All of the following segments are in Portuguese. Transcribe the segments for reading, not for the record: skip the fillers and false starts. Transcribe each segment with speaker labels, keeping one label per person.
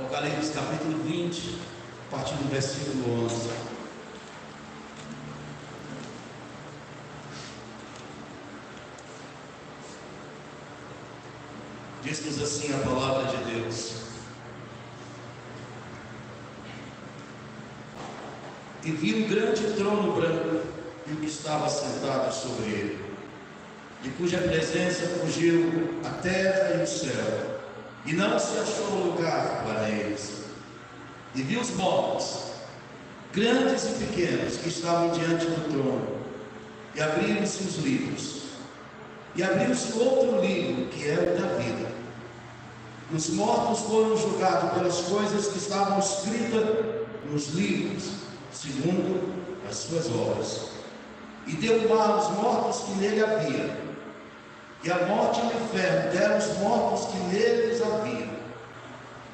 Speaker 1: Apocalipse capítulo 20, a partir do versículo 11. Diz-nos assim a palavra de Deus: E vi um grande trono branco e o que estava sentado sobre ele, de cuja presença fugiu a terra e o céu, e não se achou lugar para eles. E vi os mortos, grandes e pequenos, que estavam diante do trono, e abriram-se os livros, e abriu-se outro livro, que é o da vida. Os mortos foram julgados pelas coisas que estavam escritas nos livros, segundo as suas obras. E deu mar aos mortos que nele havia, e a morte e o inferno deram os mortos que neles haviam,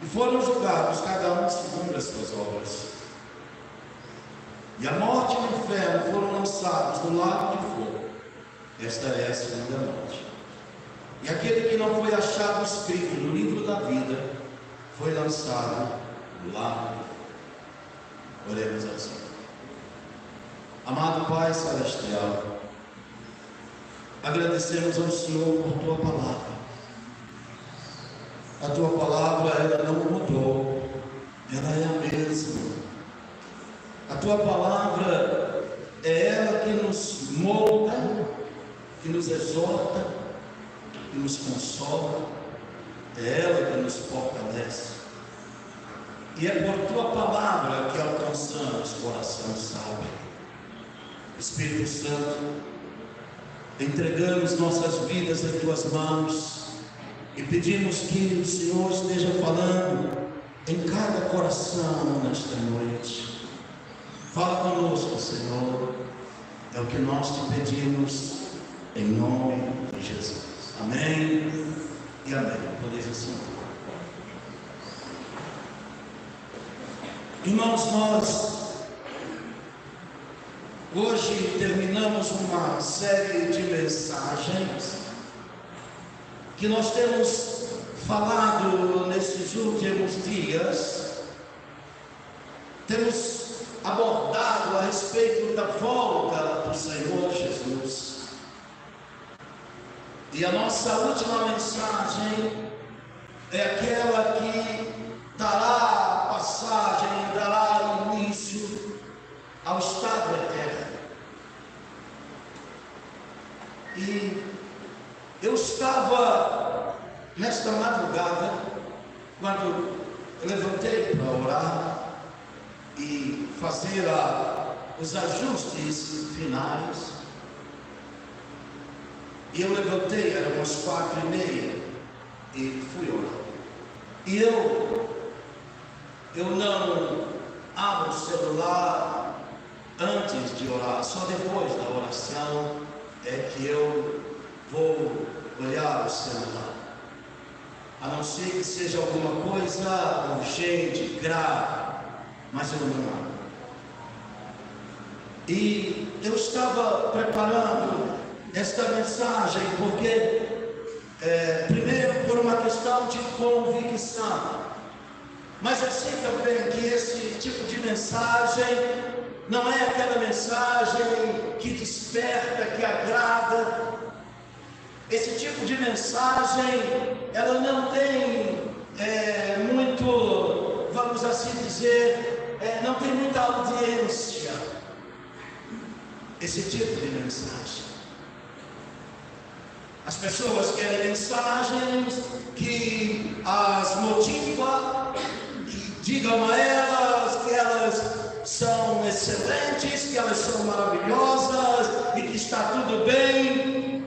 Speaker 1: e foram julgados cada um segundo as suas obras. E a morte e o inferno foram lançados no lago de fogo. Esta é a segunda morte. E aquele que não foi achado escrito no livro da vida foi lançado no lago de fogo. Oremos ao Senhor. Amado Pai Celestial, agradecemos ao Senhor por Tua palavra. A Tua palavra, ela não mudou, ela é a mesma. A Tua palavra é ela que nos molda, que nos exorta, que nos consola, é ela que nos fortalece. E é por Tua palavra que alcançamos coração sábio. Espírito Santo, entregamos nossas vidas em Tuas mãos e pedimos que o Senhor esteja falando em cada coração nesta noite. Fala conosco, Senhor, é o que nós te pedimos em nome de Jesus. Amém e amém. Podeis assentar. Irmãos, nós hoje terminamos uma série de mensagens que nós temos falado nesses últimos dias. Temos abordado a respeito da volta do Senhor Jesus. E a nossa última mensagem é aquela que dará passagem, dará início ao estado eterno. E eu estava nesta madrugada, quando eu levantei para orar e fazer os ajustes finais, e eu levantei, eram umas 4:30, e fui orar. E eu não abro o celular antes de orar, só depois da oração é que eu vou olhar o celular, a não ser que seja alguma coisa urgente, grave, mas eu não abro. E eu estava preparando esta mensagem porque, primeiro, por uma questão de convicção, mas eu sei também que esse tipo de mensagem não é aquela mensagem que desperta, que agrada. Esse tipo de mensagem, ela não tem muito, vamos assim dizer, não tem muita audiência. Esse tipo de mensagem. As pessoas querem mensagens que as motivam, que digam a elas que elas são excelentes, que elas são maravilhosas e que está tudo bem.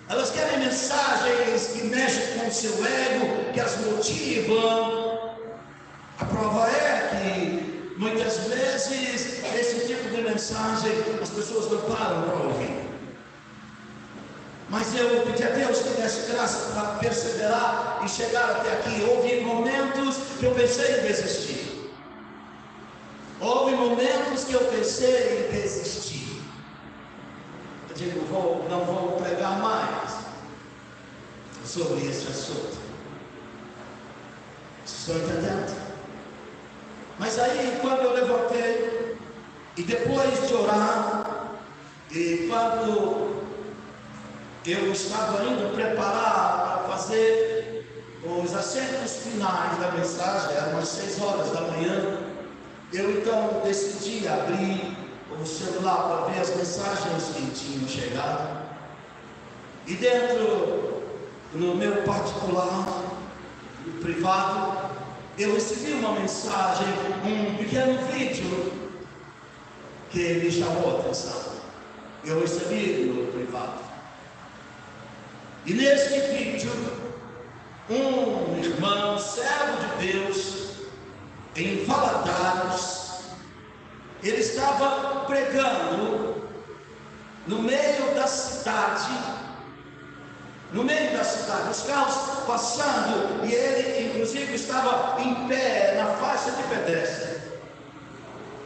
Speaker 1: Elas querem mensagens que mexem com o seu ego, que as motivam. A prova é que muitas vezes esse tipo de mensagem as pessoas não param para ouvir. Mas eu pedi a Deus que desse graça para perseverar e chegar até aqui. Houve momentos que eu pensei em desistir. Houve momentos que eu pensei em desistir. Eu digo, não vou pregar mais sobre esse assunto. Vocês estão entendendo? Mas aí, quando eu levantei, e depois de orar, e quando eu estava indo preparar para fazer os acertos finais da mensagem, eram umas 6 horas da manhã, eu então decidi abrir o celular para ver as mensagens que tinham chegado. E dentro, no meu particular, no privado, eu recebi uma mensagem, um pequeno vídeo que me chamou a atenção. Eu recebi no privado. E nesse vídeo, um irmão, servo de Deus, em Valadares, ele estava pregando no meio da cidade, os carros passando, e ele inclusive estava em pé na faixa de pedestre.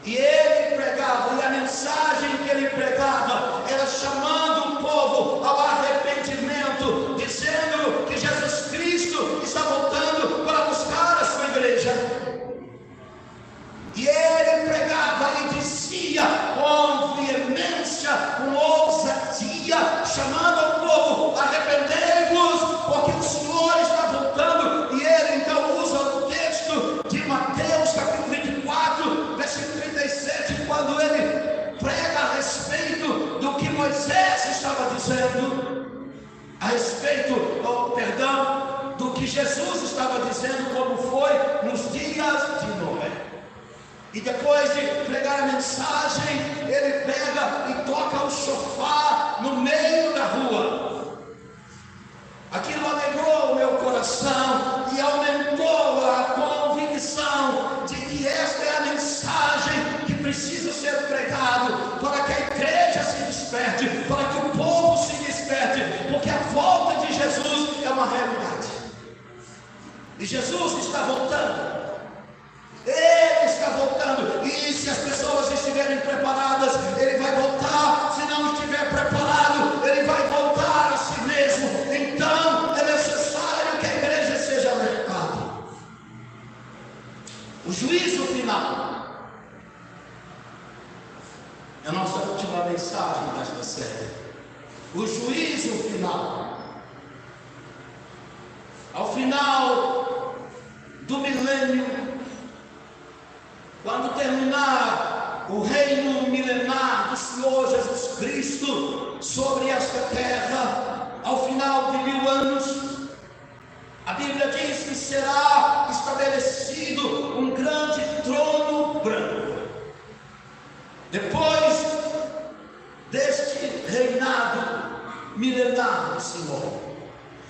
Speaker 1: E ele pregava, e a mensagem que ele pregava era chamando o povo ao arrependimento, dizendo que Jesus Cristo está voltando para buscar a sua igreja. E ele pregava e dizia com veemência, com ousadia, chamando ao povo: arrependei-vos, porque o Senhor está voltando. E ele então usa o texto de Mateus capítulo 24, versículo 37, quando ele prega a respeito do que Moisés estava dizendo, a respeito, do que Jesus estava dizendo, como foi nos dias de Noé. E depois de pregar a mensagem, ele pega e toca o chofar no meio da rua. Aquilo alegrou o meu coração e aumentou a convicção de que esta é a mensagem que precisa ser pregada para que a igreja se desperte, para que o povo se desperte, porque a volta de Jesus é uma realidade. E Jesus está voltando. Ele está voltando, e se as pessoas estiverem preparadas, ele vai voltar. Se não estiver preparado, ele vai voltar a si mesmo. Então é necessário que a igreja seja alertada. O juízo final é a nossa última mensagem desta série. O juízo final. Ao final do milênio, quando terminar o reino milenar do Senhor Jesus Cristo sobre esta terra, ao final de 1000 anos, a Bíblia diz que será estabelecido um grande trono branco. Depois deste reinado milenar do Senhor,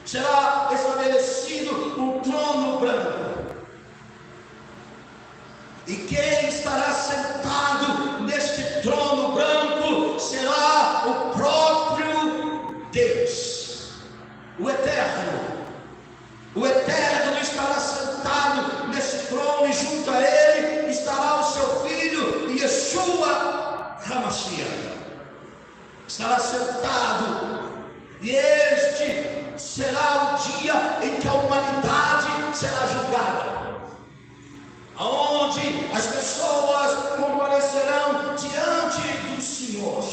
Speaker 1: será estabelecido um trono branco. E quem estará sentado neste trono branco será o próprio Deus, o Eterno. O Eterno estará sentado nesse trono, e junto a ele estará o seu filho, Yeshua HaMashiach. Estará sentado, e este será o dia em que a humanidade será julgada, onde as pessoas comparecerão diante do Senhor.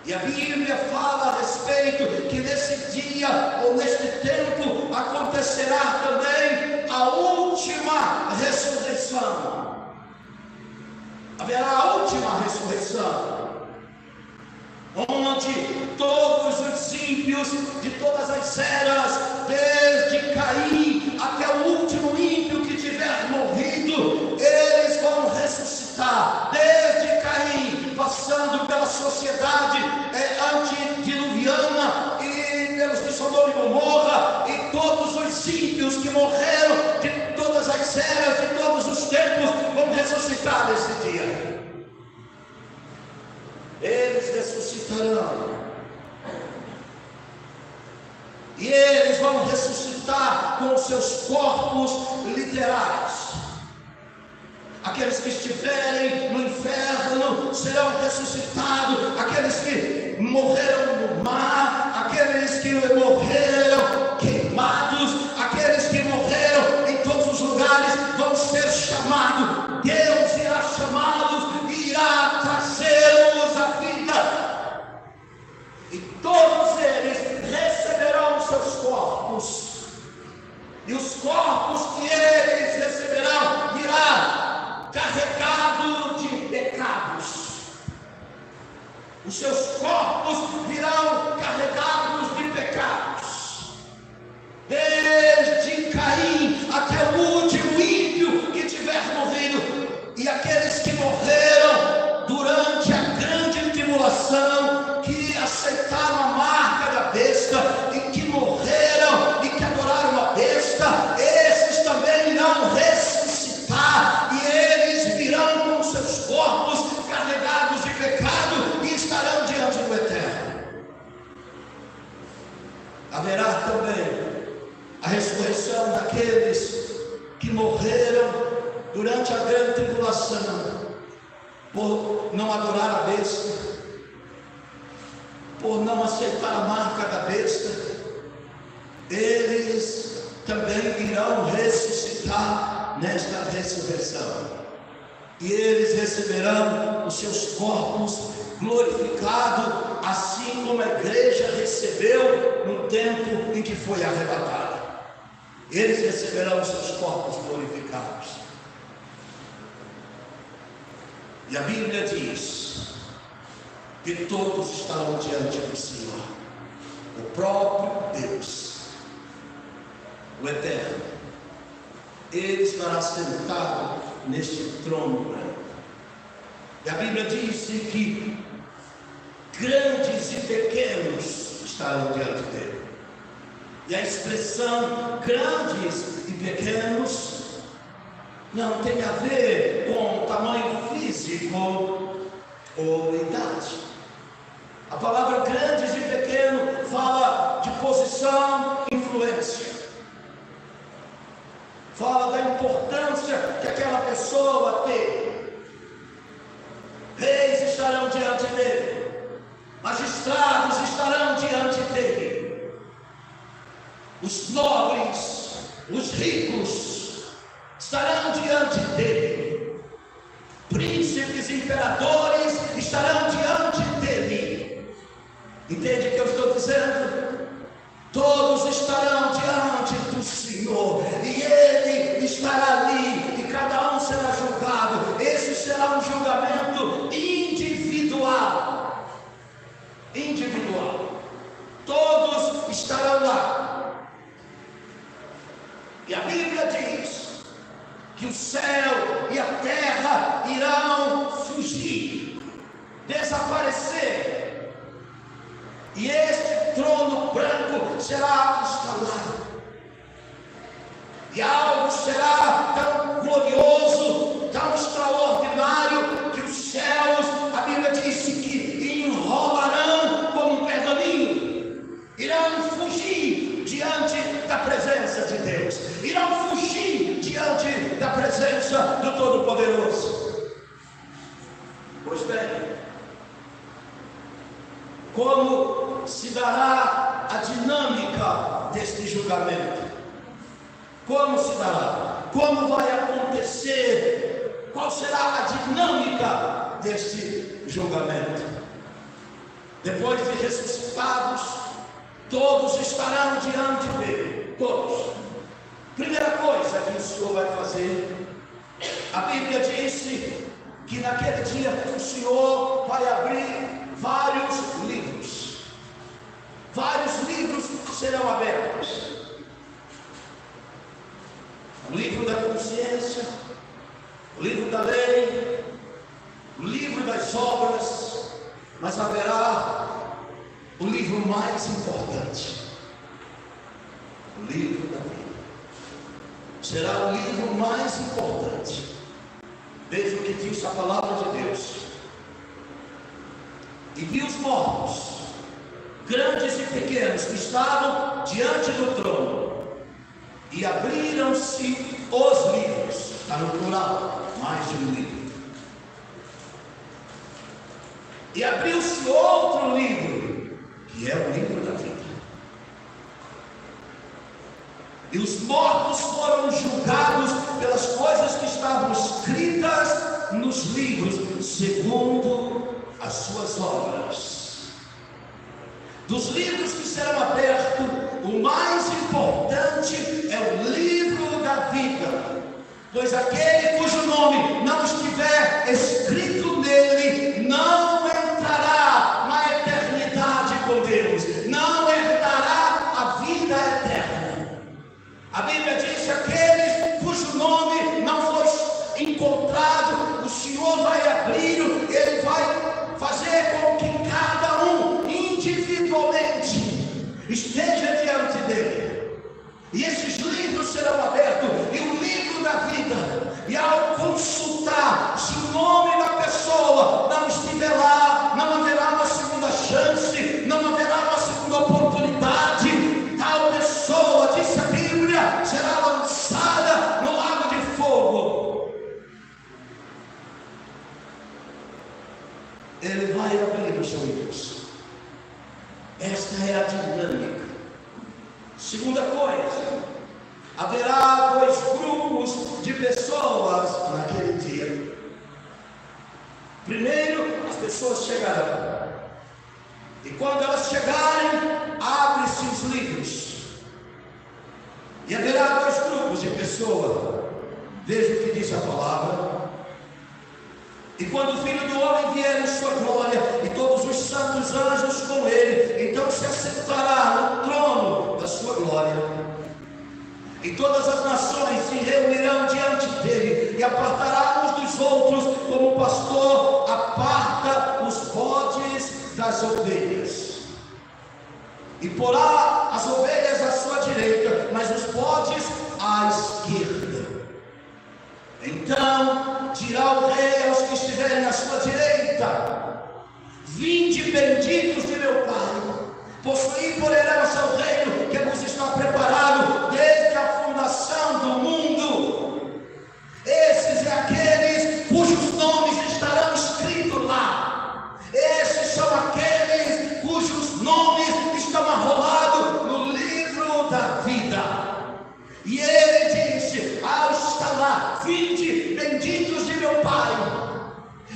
Speaker 1: E a Bíblia fala a respeito que nesse dia, ou neste tempo, acontecerá também a última ressurreição. Haverá a última ressurreição, onde todos os ímpios de todas as eras, desde Caim até o último ímpio que tiver morrido, eles vão ressuscitar. Desde Caim, passando pela sociedade antediluviana e pelos de Sodoma e Gomorra, e todos os ímpios que morreram de todas as eras, de todos os tempos, vão ressuscitar nesse dia. Eles ressuscitarão, e eles vão ressuscitar com seus corpos literais. Aqueles que estiverem no inferno serão ressuscitados. Aqueles que morreram no mar, aqueles que morreram queimados, aqueles que morreram em todos os lugares vão ser chamados corpos que eles receberão virá carregado de pecados. Os seus corpos virão carregados de pecados. Desde Caim até o último ímpio que tiver morrido, e aqueles que morreram durante a grande tribulação, que aceitaram a marca da besta, e que morreram e que adoraram a besta, esses também irão ressuscitar, e eles virão com seus corpos carregados de pecado e estarão diante do Eterno. Haverá também a ressurreição daqueles que morreram durante a grande tribulação, por não adorar a besta, por não aceitar a marca da besta. Eles também irão ressuscitar nesta ressurreição, e eles receberão os seus corpos glorificados, assim como a igreja recebeu no tempo em que foi arrebatada. Eles receberão os seus corpos glorificados. E a Bíblia diz que todos estarão diante do Senhor, o próprio Deus, o Eterno. Ele estará sentado neste trono branco. E a Bíblia diz que grandes e pequenos estarão diante dele. E a expressão grandes e pequenos não tem a ver com tamanho físico ou idade. A palavra grandes e pequeno fala de posição e influência. Fala da importância que aquela pessoa tem. Reis estarão diante dele, magistrados estarão diante dele, os nobres, os ricos estarão diante dele, príncipes, imperadores estarão diante dele. Entende o que eu estou dizendo? Todos estarão diante do Senhor, e Ele estará ali, e cada um será julgado. Esse será um julgamento individual. Todos estarão lá. E a Bíblia diz que o céu e a terra irão fugir, desaparecer, e este trono branco será instalado, e algo será tão glorioso, tão extraordinário, que os céus, a Bíblia disse que enrolarão como um pergaminho, irão fugir diante da presença de Deus, irão fugir diante da presença do Todo-Poderoso. Pois bem, como se dará a dinâmica deste julgamento? Como se dará? Como vai acontecer? Qual será a dinâmica deste julgamento? Depois de ressuscitados, todos estarão diante dele. Todos. Primeira coisa que o Senhor vai fazer, a Bíblia disse que naquele dia o Senhor vai abrir vários livros. Vários livros serão abertos. O livro da consciência, o livro da lei, o livro das obras, mas haverá o livro mais importante, o livro da vida. Será o livro mais importante. Veja o que diz a palavra de Deus. E vi os mortos, grandes e pequenos, que estavam diante do trono, e abriram-se os livros. Está no plural, mais de um livro. E abriu-se outro livro, que é o livro da vida. E os mortos foram julgados pelas coisas que estavam escritas nos livros, segundo as suas obras. Dos livros que serão abertos, o mais importante é o livro Pois aquele cujo nome não estiver escrito nele, não entrará na eternidade com Deus, não herdará a vida eterna. A Bíblia diz que aqueles cujo nome não foi encontrado, o Senhor vai abrir, Ele vai fazer com que cada um individualmente esteja diante dele. E esses livros serão abertos, e o livro da vida, e ao consultar, se o nome da pessoa não estiver lá, não haverá uma segunda chance, não haverá uma segunda oportunidade. Tal pessoa, diz a Bíblia, será lançada no lago de fogo. Ele vai abrir os livros. Esta é a dinâmica. Segunda coisa, haverá dois grupos de pessoas naquele dia. Primeiro, as pessoas chegarão, e quando elas chegarem, abre-se os livros, e haverá dois grupos de pessoas. Veja o que diz a palavra. E quando o Filho do Homem vier em sua glória, e todos os santos anjos com ele, então se assentará no trono da sua glória, e todas as nações se reunirão diante dele, e apartará uns dos outros, como o pastor aparta os bodes das ovelhas, e porá as ovelhas à sua direita, mas os bodes à esquerda. Então dirá o rei aos que estiverem à sua direita: vinde, benditos de meu Pai, possuí por herança o reino que vos está preparado desde a fundação do mundo. Esses é aqueles cujos nomes estarão escritos lá. Esses são aqueles cujos nomes estão arrolados no livro da vida. E ele disse, ao estar lá: vinde, benditos de meu Pai,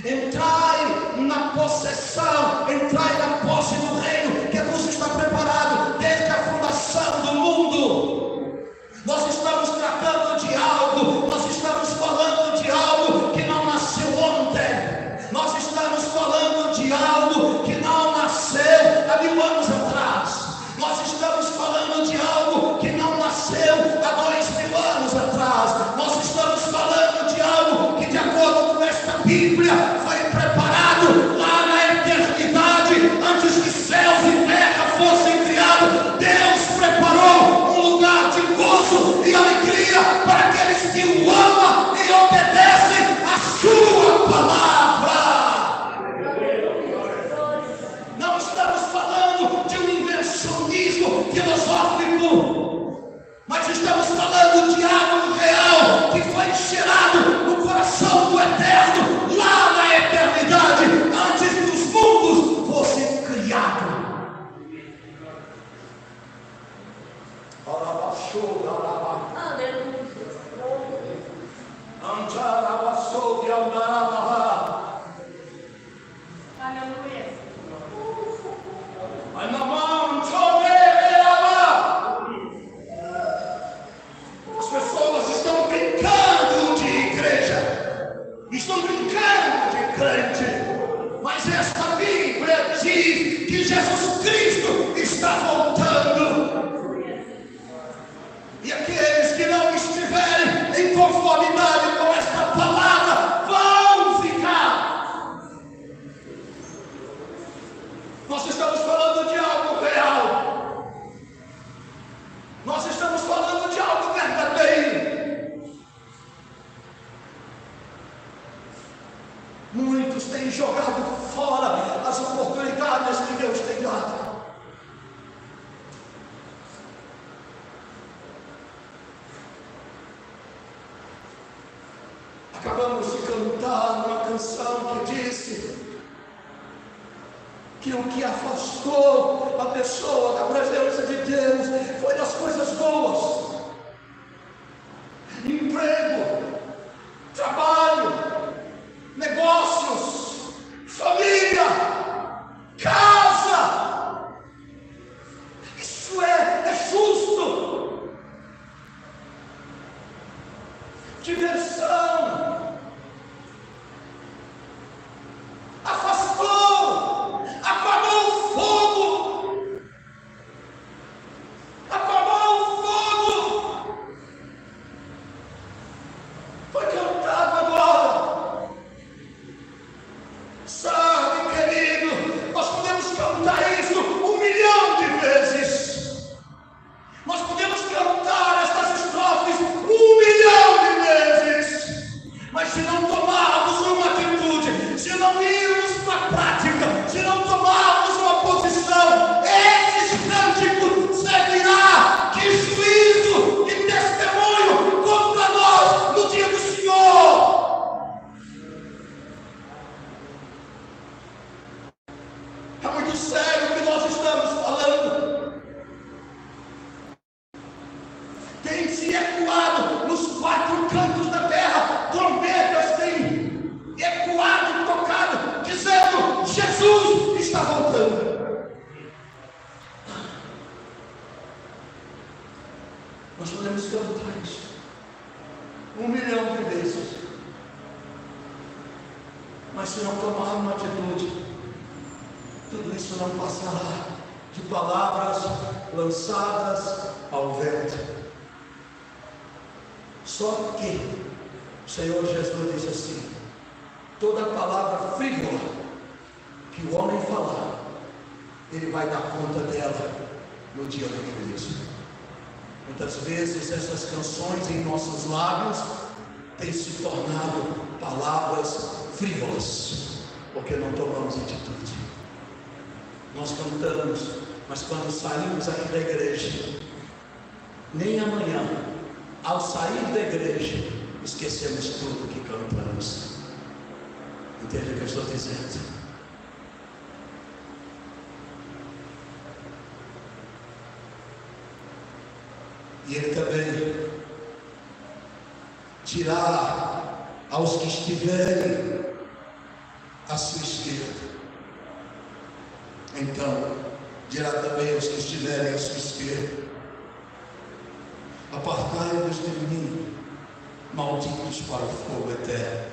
Speaker 1: entrai na possessão, entrai na posse do reino que vos está preparado desde a fundação do mundo. Nós estamos tratando de algo, nós estamos falando de algo que não nasceu ontem, nós estamos falando de algo que não nasceu há 1000 anos atrás, nós estamos falando de algo que não nasceu há 2000 anos atrás, nós estamos falando de algo que, de acordo com esta Bíblia, foi preparado lá na eternidade, antes que céus e terra fossem criados. Deus preparou um lugar de gozo e alegria para aqueles que o amam e obedecem a sua palavra. Não estamos falando de um invencionismo filosófico, mas estamos falando de algo real que foi gerado no coração do Eterno, lá na eternidade, antes que os mundos fossem criados. As pessoas estão brincando de igreja, estão brincando de crente, mas esta Bíblia diz que Jesus Cristo está voltando. E aqueles que não estiverem em conformidade com esta palavra vão ficar. Nós estamos falando de algo real. Nós estamos falando de algo verdadeiro. Muitos têm jogado fora as oportunidades que Deus tem dado. Acabamos de cantar uma canção que disse que o que afastou a pessoa da presença de Deus foi das coisas boas: emprego, trabalho, negócios, família, casa. Isso é justo. diversão, afastou, apagou o fogo, foi cantado agora. Sabe, querido, nós podemos cantar isso 1.000.000 de vezes, nós podemos cantar estas estrofes 1.000.000 de vezes, mas se não tomarmos uma atitude, se não irmos para a prática, se não tomarmos uma posição, esses cânticos servirá de juízo, de testemunho contra nós no dia do Senhor. É muito sério o que nós estamos falando. Tem se ecoado nos 4 cantos da terra, trombetas têm ecoado, tocado, dizendo: Jesus está voltando. Nós podemos cantar isso 1.000.000 de vezes, mas se não tomar uma atitude, tudo isso não passará de palavras lançadas ao vento. Só que o Senhor Jesus disse assim: toda palavra frívola que o homem falar, ele vai dar conta dela no dia do juízo. Muitas vezes essas canções em nossos lábios têm se tornado palavras frívolas, porque não tomamos atitude. Nós cantamos, mas quando saímos aqui da igreja, nem amanhã, ao sair da igreja, esquecemos tudo que cantamos. Entende o que eu estou dizendo? E ele também dirá aos que estiverem à sua esquerda. Então, dirá também aos que estiverem à sua esquerda: apartai-vos de mim, malditos, para o fogo eterno,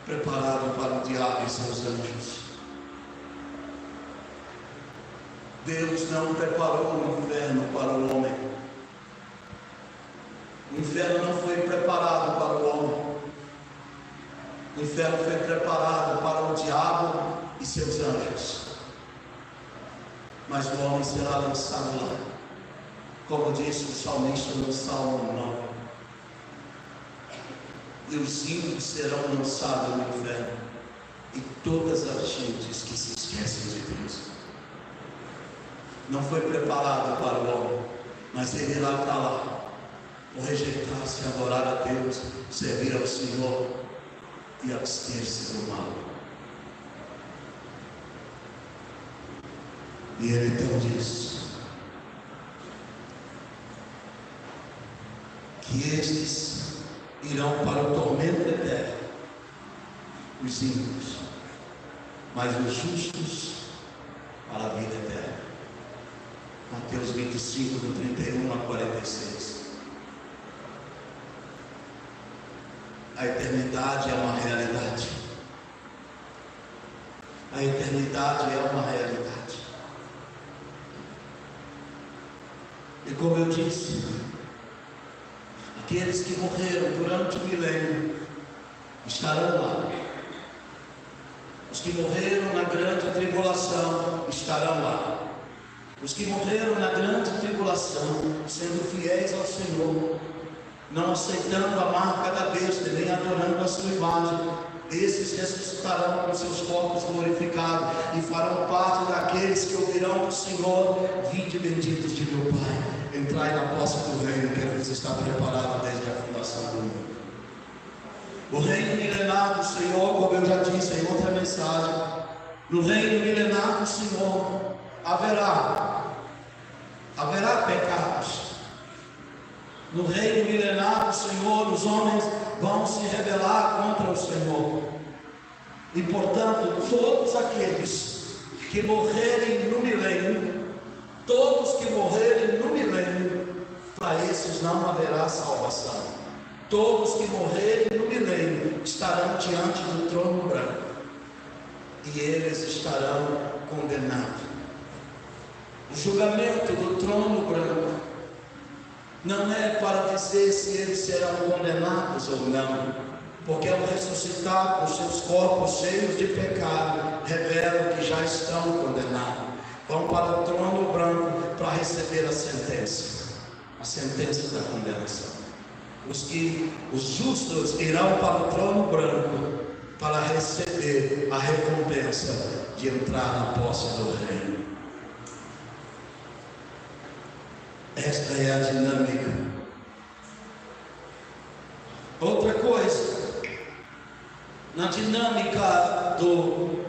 Speaker 1: preparado para o diabo e seus anjos. Deus não preparou o inferno para o homem. O inferno não foi preparado para o homem. O inferno foi preparado para o diabo e seus anjos. Mas o homem será lançado lá, como disse o salmista no Salmo 9. E os ímpios serão lançados no inferno, e todas as gentes que se esquecem de Deus. Não foi preparado para o homem, mas ele irá para lá, por rejeitar-se, adorar a Deus, servir ao Senhor e abster-se do mal. E ele então diz que estes irão para o tormento eterno, os ímpios, mas os justos para a vida eterna. Mateus 25, do 31 a 46. A eternidade é uma realidade. A eternidade é uma realidade. E como eu disse, aqueles que morreram durante o milênio estarão lá. Os que morreram na grande tribulação estarão lá. Os que morreram na grande tribulação, sendo fiéis ao Senhor, não aceitando a marca da besta, nem adorando a sua imagem, esses ressuscitarão com seus corpos glorificados e farão parte daqueles que ouvirão do Senhor: vinde benditos de meu Pai, entrai na posse do reino que vos está preparado desde a fundação do mundo. O reino milenar do Senhor, como eu já disse em outra mensagem, no reino milenar do Senhor haverá pecados. No reino milenar do Senhor, os homens vão se rebelar contra o Senhor. E portanto, todos aqueles que morrerem no milênio, todos que morrerem no milênio, para esses não haverá salvação. todos que morrerem no milênio estarão diante do trono branco, e eles estarão condenados. O julgamento do trono branco não é para dizer se eles serão condenados ou não, porque ao ressuscitar com seus corpos cheios de pecado, revelam que já estão condenados. Vão para o trono branco para receber a sentença da condenação. Os justos irão para o trono branco para receber a recompensa de entrar na posse do reino. Esta é a dinâmica. Outra coisa, na dinâmica do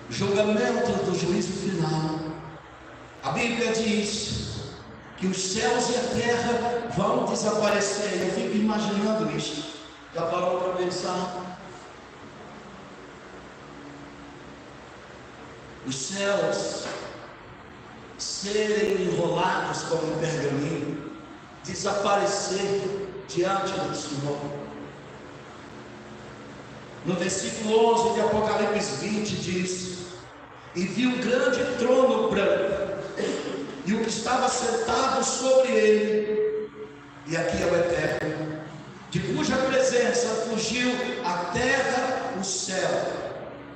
Speaker 1: julgamento do juízo final, a Bíblia diz que os céus e a terra vão desaparecer. Eu fico imaginando isso. Já parou para pensar? Os céus serem enrolados como um pergaminho, desaparecer diante do Senhor. No versículo 11 de Apocalipse 20 diz: e vi um grande trono branco, e o que estava sentado sobre ele, e aqui é o Eterno, de cuja presença fugiu a terra, o céu,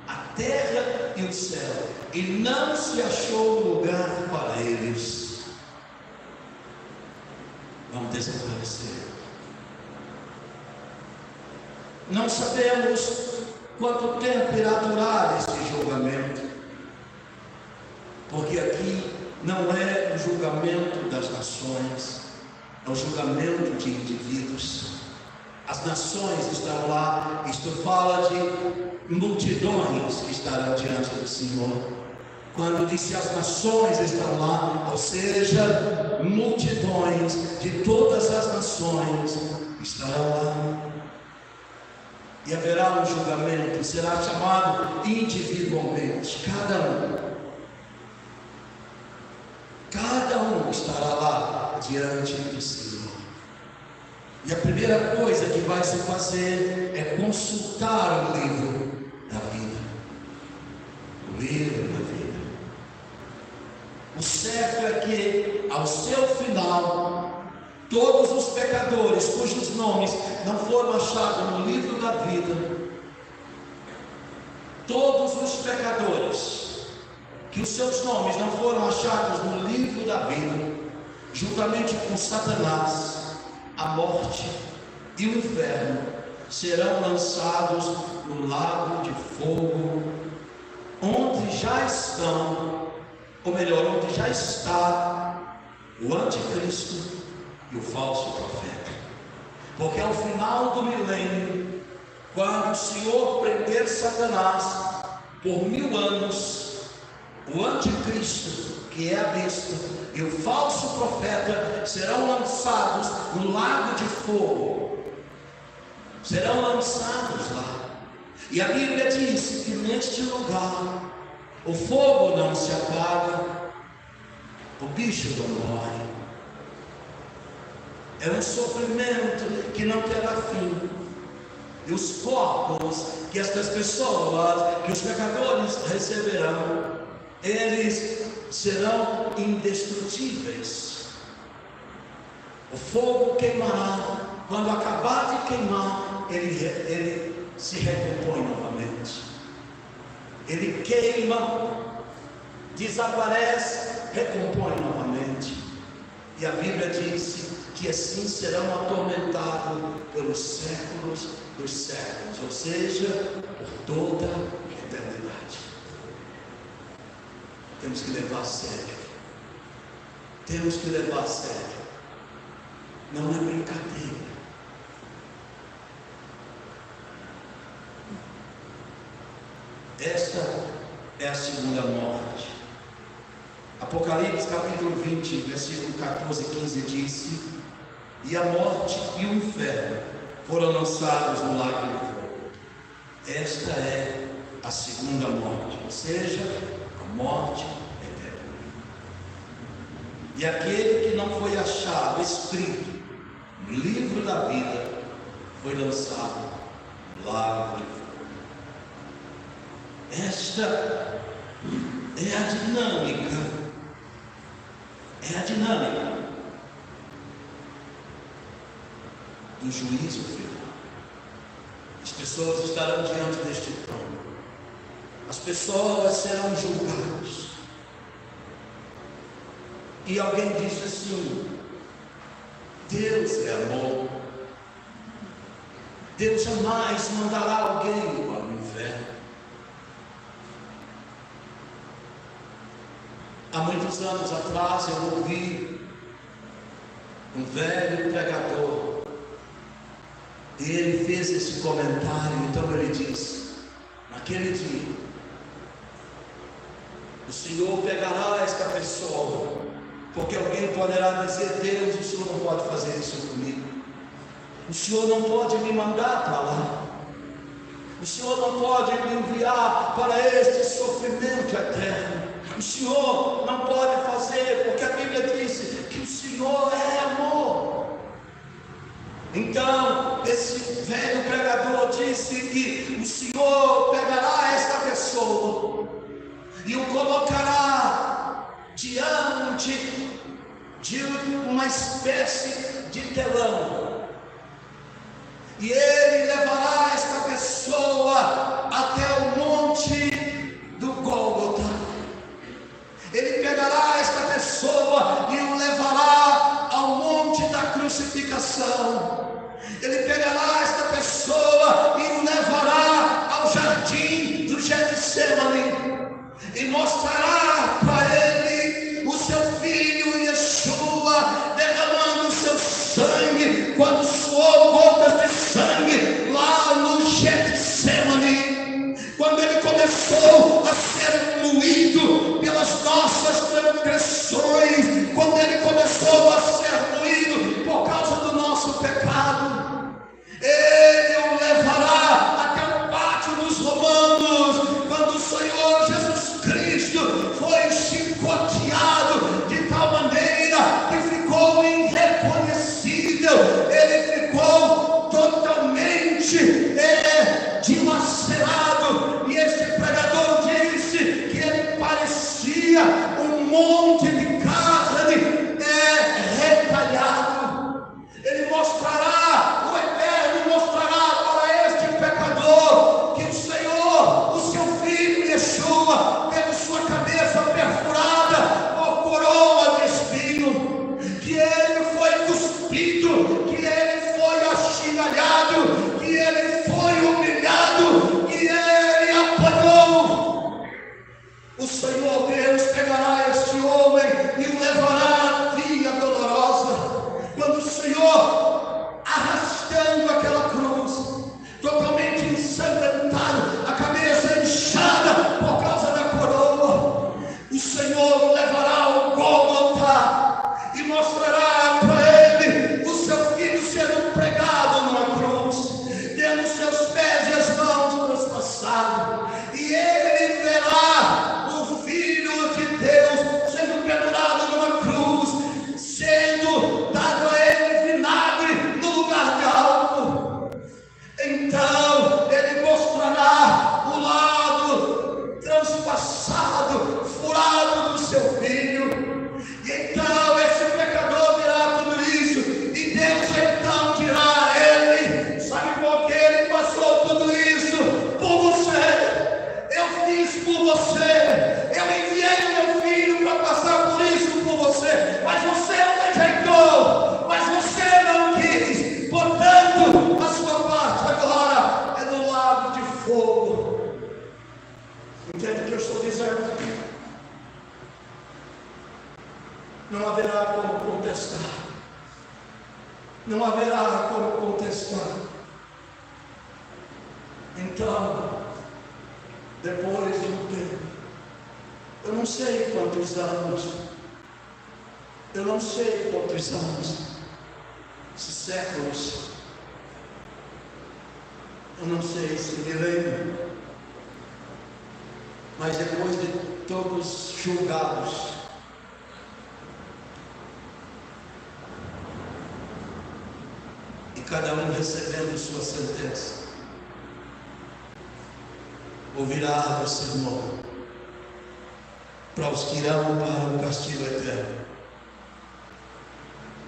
Speaker 1: a terra e o céu, e não se achou lugar para eles. Vão desaparecer. Não sabemos quanto tempo irá durar este julgamento, porque aqui não é o julgamento das nações, é o julgamento de indivíduos. As nações estão lá, isto fala de multidões que estarão diante do Senhor. Quando disse as nações estão lá, ou seja, multidões de todas as nações estarão lá. E haverá um julgamento, será chamado individualmente, cada um estará lá diante do Senhor. E a primeira coisa que vai se fazer é consultar o livro da vida. O livro da vida. O certo é que, ao seu final, todos os pecadores cujos nomes não foram achados no livro da vida, todos os pecadores que os seus nomes não foram achados no livro da vida, juntamente com Satanás, a morte e o inferno, serão lançados no lago de fogo, onde já estão, ou melhor, onde já está o anticristo e o falso profeta. Porque ao final do milênio, quando o Senhor prender Satanás por 1000 anos, o anticristo, que é a besta, e o falso profeta serão lançados no lago de fogo. Serão lançados lá. E a Bíblia diz que neste lugar o fogo não se apaga, o bicho não morre. É um sofrimento que não terá fim. E os corpos que estas pessoas, que os pecadores receberão, eles serão indestrutíveis. O fogo queimará. Quando acabar de queimar, ele se recompõe novamente. Ele queima, desaparece, recompõe novamente. E a Bíblia diz que assim serão atormentados pelos séculos dos séculos, ou seja, por toda a eternidade. Temos que levar a sério. Temos que levar a sério. Não é brincadeira. Esta é a segunda morte. Apocalipse capítulo 20, versículo 14 e 15 diz: e a morte e o inferno foram lançados no lago de fogo. Esta é a segunda morte, ou seja, a morte eterna. E aquele que não foi achado escrito no livro da foi lançado no lago de fogo. Esta é a dinâmica. É a dinâmica do juízo final. As pessoas estarão diante deste trono. As pessoas serão julgadas. E alguém disse assim: Deus é amor. Deus jamais mandará alguém para o inferno. Há muitos anos atrás eu ouvi um velho pregador, e ele fez esse comentário. Então ele disse: naquele dia o Senhor pegará esta pessoa, porque alguém poderá dizer: Deus, o Senhor não pode fazer isso comigo, o Senhor não pode me mandar para lá, o Senhor não pode me enviar para este sofrimento eterno, o Senhor não pode fazer, porque a Bíblia disse que o Senhor é amor. Então esse velho pregador disse que o Senhor pegará esta pessoa e o colocará diante de uma espécie de telão, e ele levará esta pessoa até o monte do Gólgota. Ele pegará esta pessoa e o levará ao monte da crucificação. Ele pegará esta pessoa e o levará ao jardim do Getsemane e mostrará para ele o seu filho Yeshua derramando o seu sangue, quando suou gotas de sangue lá no Getsemane, quando ele começou a ser moído pelas nossas transgressões, quando ele começou a ser moído por causa do nosso pecado. Ele o levará até o pátio dos romanos, quando o Senhor Jesus Cristo foi chicoteado de tal maneira que ficou irreconhecível. Ele ficou totalmente dilacerado, e este pregador disse que ele parecia um monte de carne retalhado. Ele mostrará, o Eterno mostrará para este pecador que o Senhor, o seu filho Yeshua, teve sua cabeça perfurada por coroa de espinho, que ele foi cuspido, que ele foi achinalhado, que ele foi humilhado, que ele apanhou. O Senhor Deus pegará este homem e o levará à via dolorosa, quando o Senhor, arrastando aquela cruz, totalmente ensanguentado, a cabeça inchada por causa da coroa, o Senhor o levará ao Gólgota e mostrará para ele o seu filho sendo pregado numa cruz, tendo seus pés e as mãos transpassados, e ele verá o Filho de Deus sendo pendurado numa cruz, sendo dado a ele vinagre no lugar de álcool. Então ele mostrará o lado transpassado, furado do seu filho, e então esse pecador verá tudo isso, e Deus então dirá a ele: sabe por que ele passou tudo isso? Por você. Eu fiz por você, eu enviei meu filho para passar por isso por você, mas você o rejeitou, mas você não quis. Portanto, a sua parte agora é no lago de fogo. Entende o que eu estou dizendo? Não haverá como contestar. Não haverá como contestar. Então, depois de um tempo, eu não sei quantos anos, se séculos, eu não sei se me lembro, mas depois de todos julgados, e cada um recebendo sua sentença. Ouvirá o Senhor para os que irão para o castigo eterno.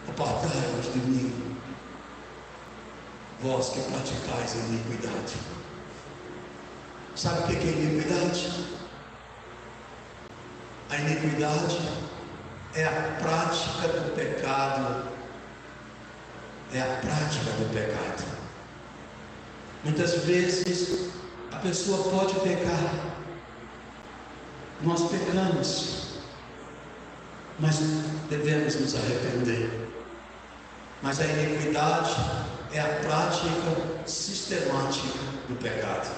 Speaker 1: Apartai-vos de mim, vós que praticais a iniquidade. Sabe o que é iniquidade? A iniquidade é a prática do pecado. É a prática do pecado. Muitas vezes a pessoa pode pecar. Nós pecamos, mas devemos nos arrepender. Mas a iniquidade é a prática sistemática do pecado.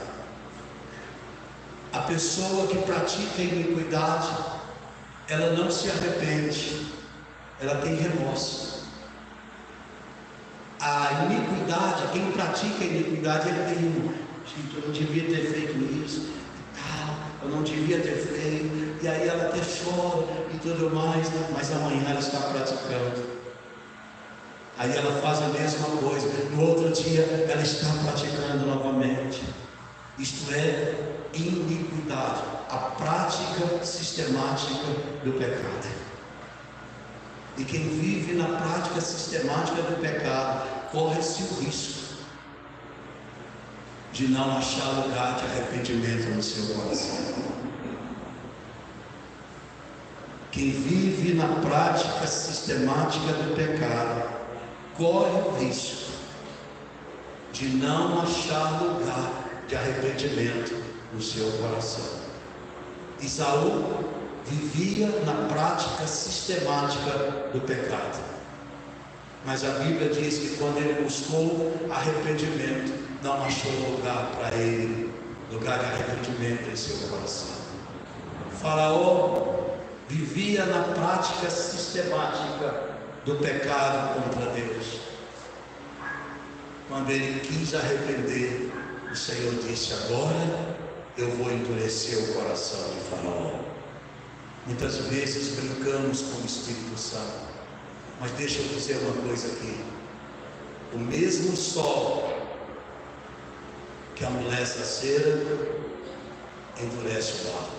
Speaker 1: A pessoa que pratica a iniquidade, ela não se arrepende, ela tem remorso. A iniquidade, quem pratica a iniquidade, ele tem gente, eu não devia ter feito isso, eu não devia ter feito, e aí ela até chora e tudo mais, mas amanhã ela está praticando. Aí ela faz a mesma coisa, no outro dia ela está praticando novamente. Isto é iniquidade, a prática sistemática do pecado. E quem vive na prática sistemática do pecado, corre-se o risco de não achar lugar de arrependimento no seu coração. Quem vive na prática sistemática do pecado, corre o risco de não achar lugar de arrependimento no seu coração. Esaú vivia na prática sistemática do pecado, mas a Bíblia diz que quando ele buscou arrependimento, não achou lugar para ele, lugar de arrependimento em seu coração. Faraó vivia na prática sistemática do pecado contra Deus. Quando ele quis arrepender, o Senhor disse: agora eu vou endurecer o coração de Faraó. Muitas vezes brincamos com o Espírito Santo, mas deixa eu dizer uma coisa aqui: o mesmo sol que amolece a cera endurece o barro.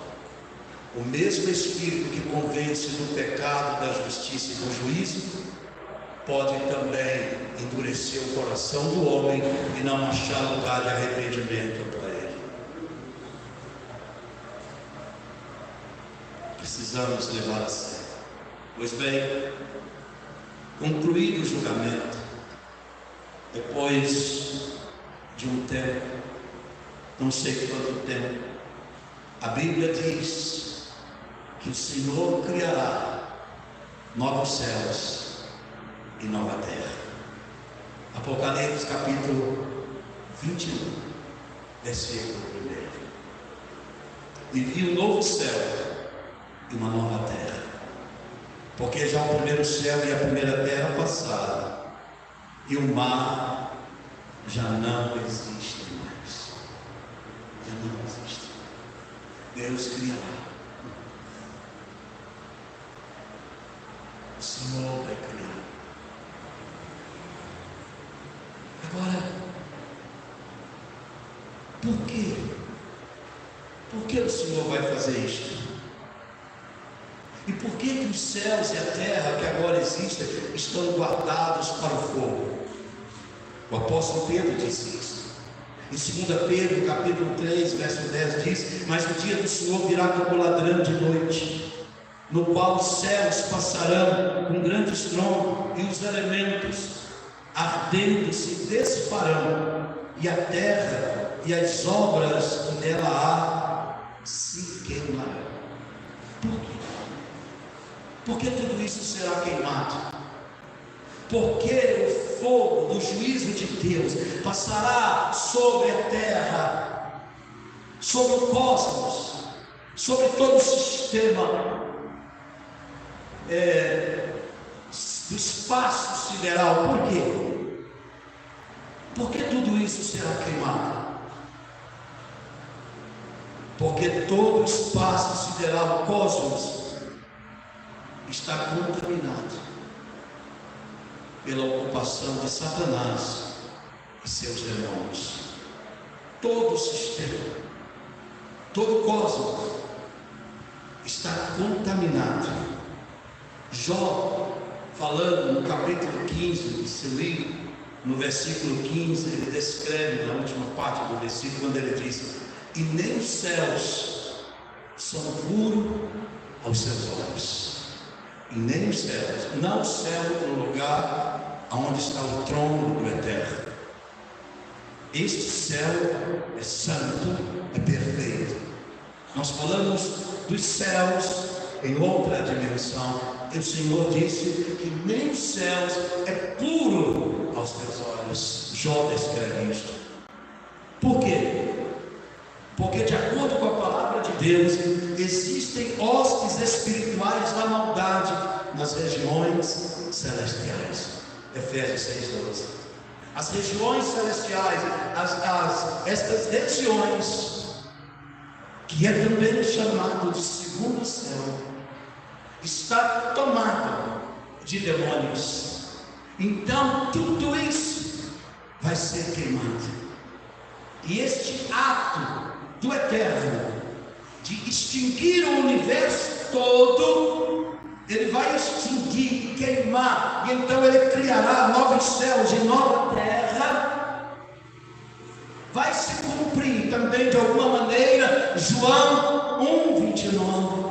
Speaker 1: O mesmo Espírito que convence do pecado, da justiça e do juízo, pode também endurecer o coração do homem e não achar lugar de arrependimento para ele. Precisamos levar a sério. Pois bem, concluído o julgamento, depois de um tempo, não sei quanto tempo, a Bíblia diz que o Senhor criará novos céus e nova terra. Apocalipse capítulo 21, versículo 1. E vi um novo céu e uma nova terra, porque já o primeiro céu e a primeira terra passaram, e o mar já não existe mais. Já não existe. Deus criará. O Senhor vai criar. Agora, por quê? Por que o Senhor vai fazer isto? E por que os céus e a terra que agora existem estão guardados para o fogo? O apóstolo Pedro disse isso. Em 2 Pedro, capítulo 3, verso 10 diz: mas o dia do Senhor virá como ladrão de noite, no qual os céus passarão com grande estrondo, e os elementos ardendo se desfarão, e a terra e as obras que nela há se queimarão. Por quê? Porque tudo isso será queimado. Porque o fogo do juízo de Deus passará sobre a terra, sobre o cosmos, sobre todo o sistema do espaço sideral. Por quê? Porque tudo isso será queimado. Porque todo o espaço sideral, o cosmos, está contaminado. pela ocupação de Satanás e seus demônios. Todo o sistema, todo o cosmos está contaminado. Jó, falando no capítulo 15 do seu livro, no versículo 15, ele descreve na última parte do versículo, quando ele diz: e nem os céus são puros aos seus olhos. E nem os céus, não o céu no lugar onde está o trono do Eterno. Este céu é santo, é perfeito. Nós falamos dos céus em outra dimensão, e o Senhor disse que nem os céus é puro aos teus olhos. Jó descreve isto. Por quê? Porque, de acordo com a palavra de Deus, existem hostes espirituais da maldade nas regiões celestiais. Efésios 6:12. As regiões celestiais, estas regiões, que é também chamado de segundo céu, está tomada de demônios. Então, tudo isso vai ser queimado. E este ato do Eterno de extinguir o universo todo, ele vai extinguir, queimar, e então ele criará novos céus e nova terra. Vai se cumprir também de alguma maneira João 1:29,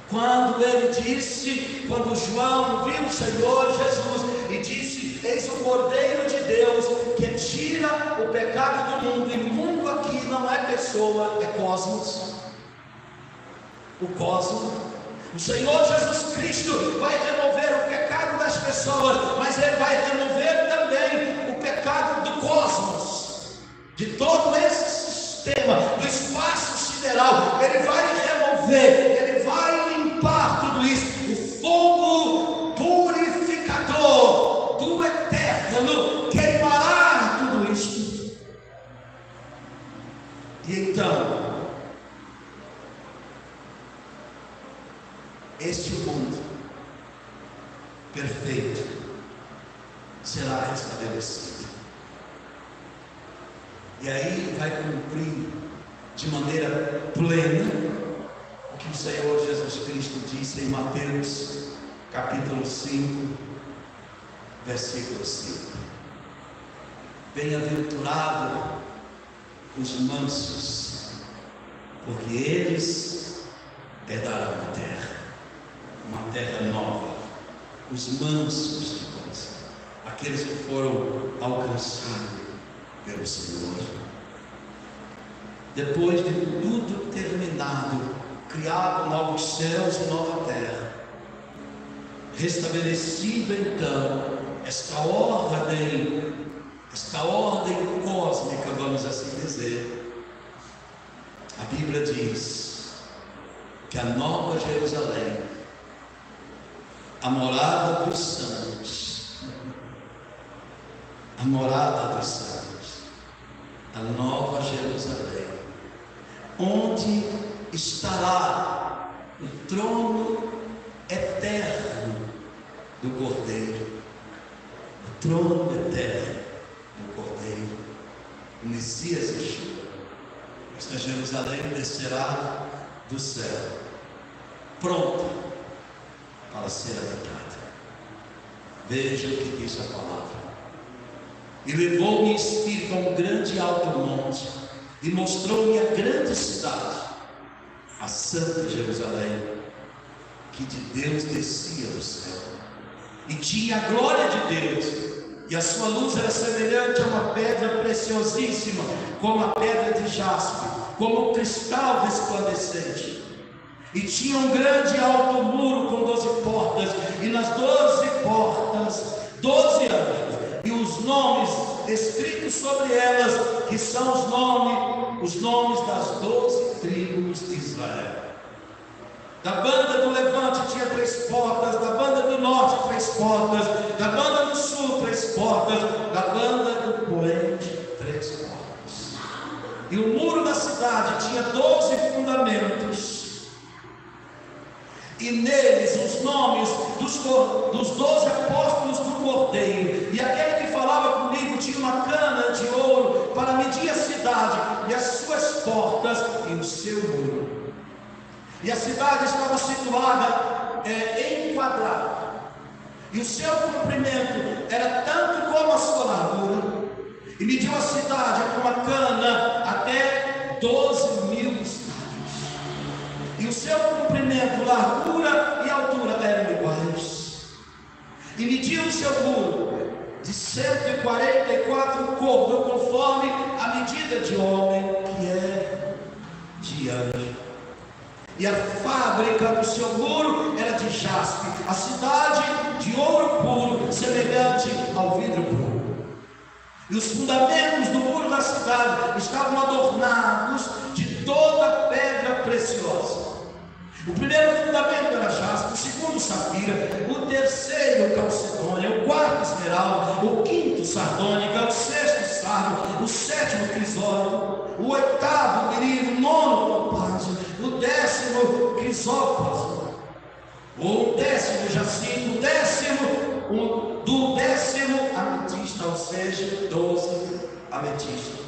Speaker 1: quando ele disse, quando João viu o Senhor Jesus e disse: eis o Cordeiro de Deus que tira o pecado do mundo. E mundo aqui não é pessoa, é cosmos. O cosmos. O Senhor Jesus Cristo vai remover o pecado das pessoas, mas Ele vai remover também o pecado do cosmos, de todo esse sistema, do espaço sideral. Ele vai remover, Ele vai limpar tudo isso. O fogo purificador do Eterno queimará tudo isto. E então, este mundo perfeito será restabelecido. E aí vai cumprir de maneira plena o que o Senhor Jesus Cristo disse em Mateus capítulo 5, versículo 5. Bem-aventurado os mansos, porque eles herdarão a terra, uma terra nova. Os mansos de coração, aqueles que foram alcançados pelo Senhor. Depois de tudo terminado, criado novos céus e nova terra, restabelecido então esta ordem cósmica, vamos assim dizer, a Bíblia diz que a nova Jerusalém, a morada dos santos, a morada dos santos, a nova Jerusalém, onde estará o trono eterno do Cordeiro, o trono eterno do Cordeiro, o Messias Yeshua. Esta Jerusalém descerá do céu, pronta para ser habitada. Veja o que diz a palavra. E levou-me Espírito a um grande e alto monte, e mostrou-me a grande cidade, a santa Jerusalém, que de Deus descia do céu, e tinha a glória de Deus, e a sua luz era semelhante a uma pedra preciosíssima, como a pedra de jaspe, como um cristal resplandecente. E tinha um grande e alto muro com 12 portas, e nas 12 portas 12 anjos, e os nomes escritos sobre elas, que são os nomes das 12 tribos de Israel. Da banda do levante tinha 3 portas, da banda do norte 3 portas, da banda do sul 3 portas, da banda do poente 3 portas. E o muro da cidade tinha 12 fundamentos, e neles os nomes dos 12 apóstolos do Cordeiro, e aquele que falava comigo tinha uma cana de ouro para medir a cidade, e as suas portas e o seu muro. E a cidade estava situada em quadrado, e o seu comprimento era tanto como a sua largura, e mediu a cidade com a cana até 12.000 estádios, e o seu comprimento, largura e altura eram iguais, e mediu o seu muro de 144 côvados, conforme a medida de homem, que é de anjo. E a fábrica do seu muro era de jaspe, a cidade de ouro puro, semelhante ao vidro puro. E os fundamentos do muro da cidade estavam adornados de toda pedra preciosa. O primeiro fundamento era jaspe, o segundo safira, o terceiro calcedônia, o quarto esmeralda, o quinto sardônica, o sexto sardo, o sétimo crisólito, o oitavo berilo, o nono topázio, o décimo crisópraso, o décimo jacinto, do décimo ametista, ou seja, 12 ametistas.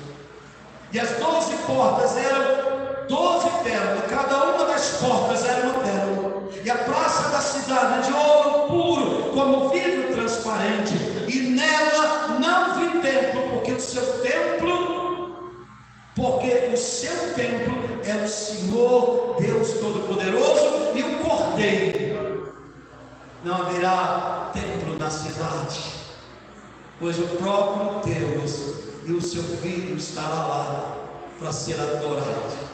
Speaker 1: E as 12 portas eram 12 pérolas, cada uma das portas era uma pérola. E a praça da cidade de ouro puro, como vidro transparente, e nela não vi templo, porque o seu templo é o Senhor Deus Todo-Poderoso e o Cordeiro. Não haverá templo na cidade, pois o próprio Deus e o seu Filho estará lá para ser adorado.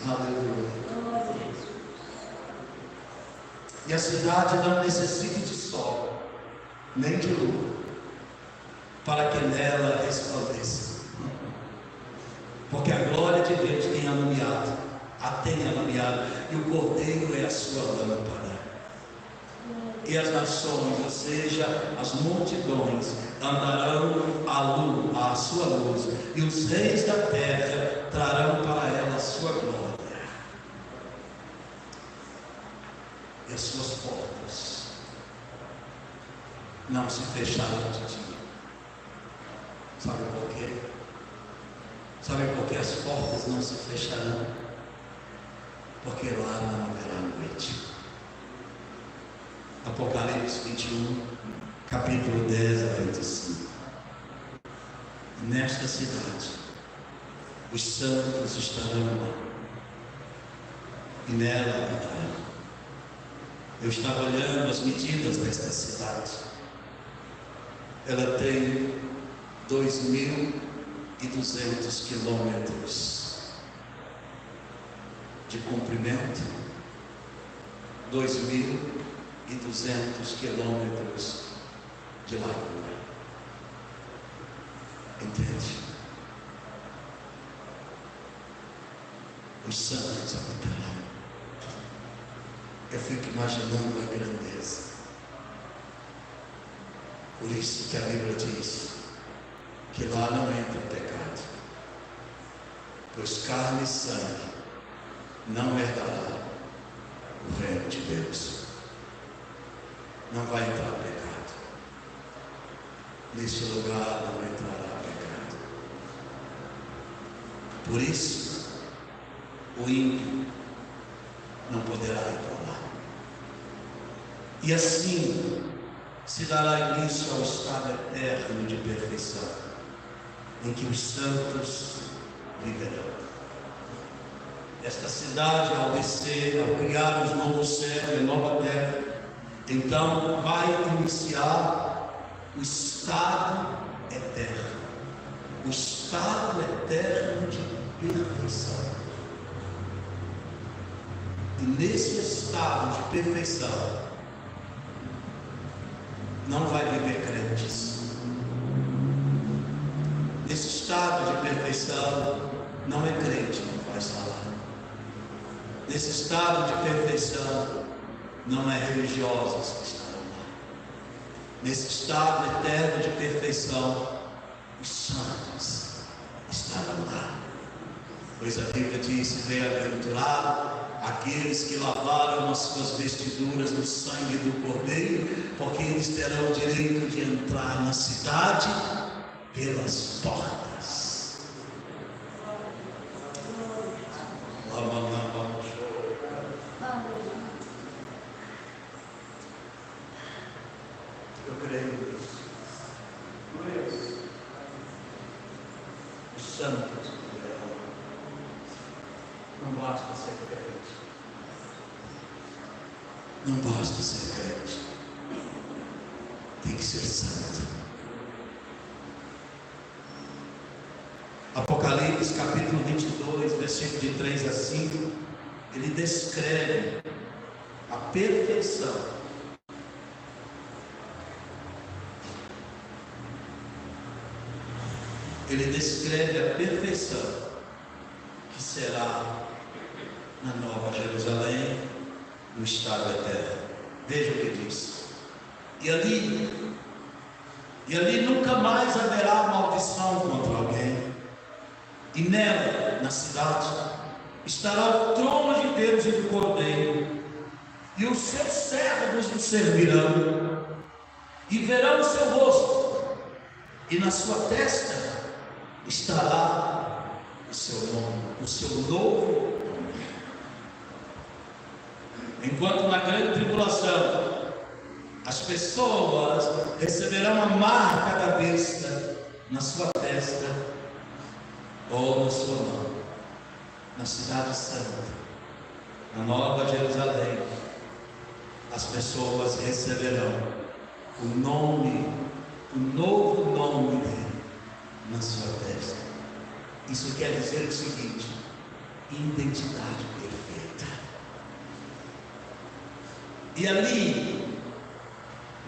Speaker 1: Aleluia. E a cidade não necessita de sol, nem de lua, para que nela resplandeça, porque a glória de Deus tem alumiado, e o Cordeiro é a sua lâmpada. E as nações, ou seja, as multidões, andarão à sua luz, e os reis da terra trarão para ela a sua glória. E as suas portas não se fecharão de dia. Sabe por quê? Sabe por que as portas não se fecharão? Porque lá não haverá noite. Apocalipse 21, capítulo 10 a 25. Nesta cidade, os santos estarão lá, e nela habitarão. Eu estava olhando as medidas desta cidade. Ela tem 2.200 quilômetros de comprimento, 2.200 quilômetros de largura. Entende? Os santos habitarão. Eu fico imaginando a grandeza. Por isso que a Bíblia diz que lá não entra o pecado, pois carne e sangue não herdará o reino de Deus. Não vai entrar pecado. Neste lugar não entrará pecado. Por isso, o ímpio não poderá ir para lá. E assim se dará início ao estado eterno de perfeição, em que os santos viverão. Esta cidade, ao descer, ao criar os novos céus e nova terra, então vai iniciar o estado eterno, o estado eterno de perfeição. E nesse estado de perfeição não vai viver crentes. Nesse estado de perfeição não é crente que vai estar lá. Nesse estado de perfeição não é religiosos que estarão lá. Nesse estado eterno de perfeição, os santos estarão lá. Pois a Bíblia diz: bem-aventurado aqueles que lavaram as suas vestiduras no sangue do Cordeiro, porque eles terão o direito de entrar na cidade pelas portas. Eu creio nisso. Os santos não basta ser crente. Não basta ser crente. Tem que ser santo. Apocalipse capítulo 22, versículo de 3 a 5, ele descreve a perfeição. Ele descreve a perfeição que será na Nova Jerusalém, no estado eterno. Veja o que diz. E ali nunca mais haverá maldição contra alguém. E nela, na cidade, estará o trono de Deus e do Cordeiro, e os seus servos o servirão, e verão o seu rosto, e na sua testa estará o seu nome, o seu novo nome. Enquanto na grande tribulação as pessoas receberão a marca da besta na sua testa ou na sua mão, na cidade santa, na Nova Jerusalém, as pessoas receberão o nome, o novo nome dele na sua testa. Isso quer dizer o seguinte: identidade perfeita. E ali,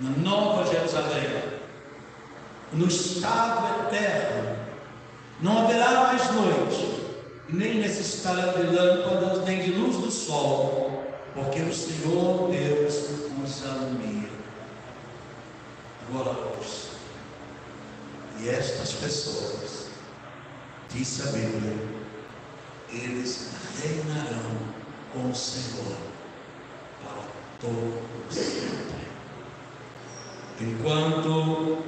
Speaker 1: na Nova Jerusalém, no estado eterno, não haverá mais noite, nem necessitarão de lâmpadas, nem de luz do sol, porque o Senhor Deus os alumia. Agora ouça. E estas pessoas, diz a Bíblia, eles reinarão com o Senhor para todo sempre. Enquanto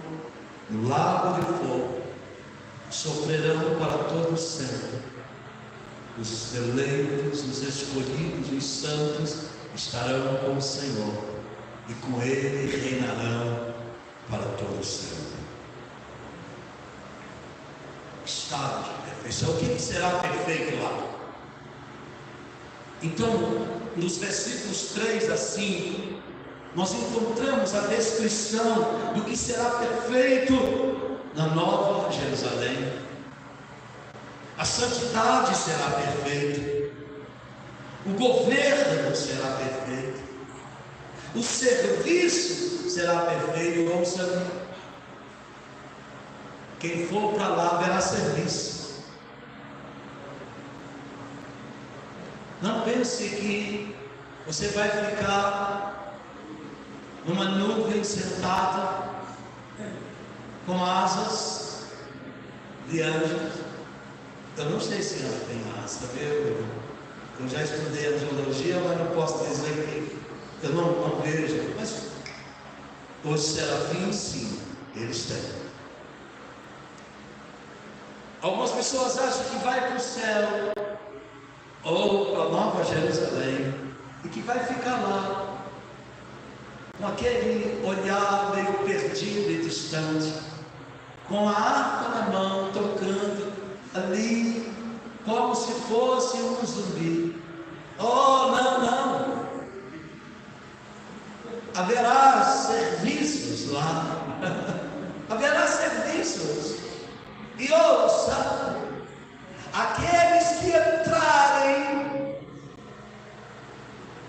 Speaker 1: no lago de fogo sofrerão para todo sempre, os eleitos, os escolhidos, os santos estarão com o Senhor, e com ele reinarão para todo sempre. Estado de perfeição. O que será perfeito lá? Então, nos versículos 3 a 5, nós encontramos a descrição do que será perfeito na Nova Jerusalém. A santidade será perfeita, o governo será perfeito, o serviço será perfeito. Ouça, quem for para lá verá serviço. Não pense que você vai ficar numa nuvem sentado com asas de anjos. Eu não sei se ela tem asa, viu? Eu já estudei angiologia, mas não posso dizer que eu não vejo. Mas os serafins, sim, eles têm. Algumas pessoas acham que vai para o céu ou para a Nova Jerusalém e que vai ficar lá com aquele olhar meio perdido e distante, com a harpa na mão, tocando ali como se fosse um zumbi. Oh, não! Haverá serviços lá. Haverá serviços. E ouça, aqueles que entrarem,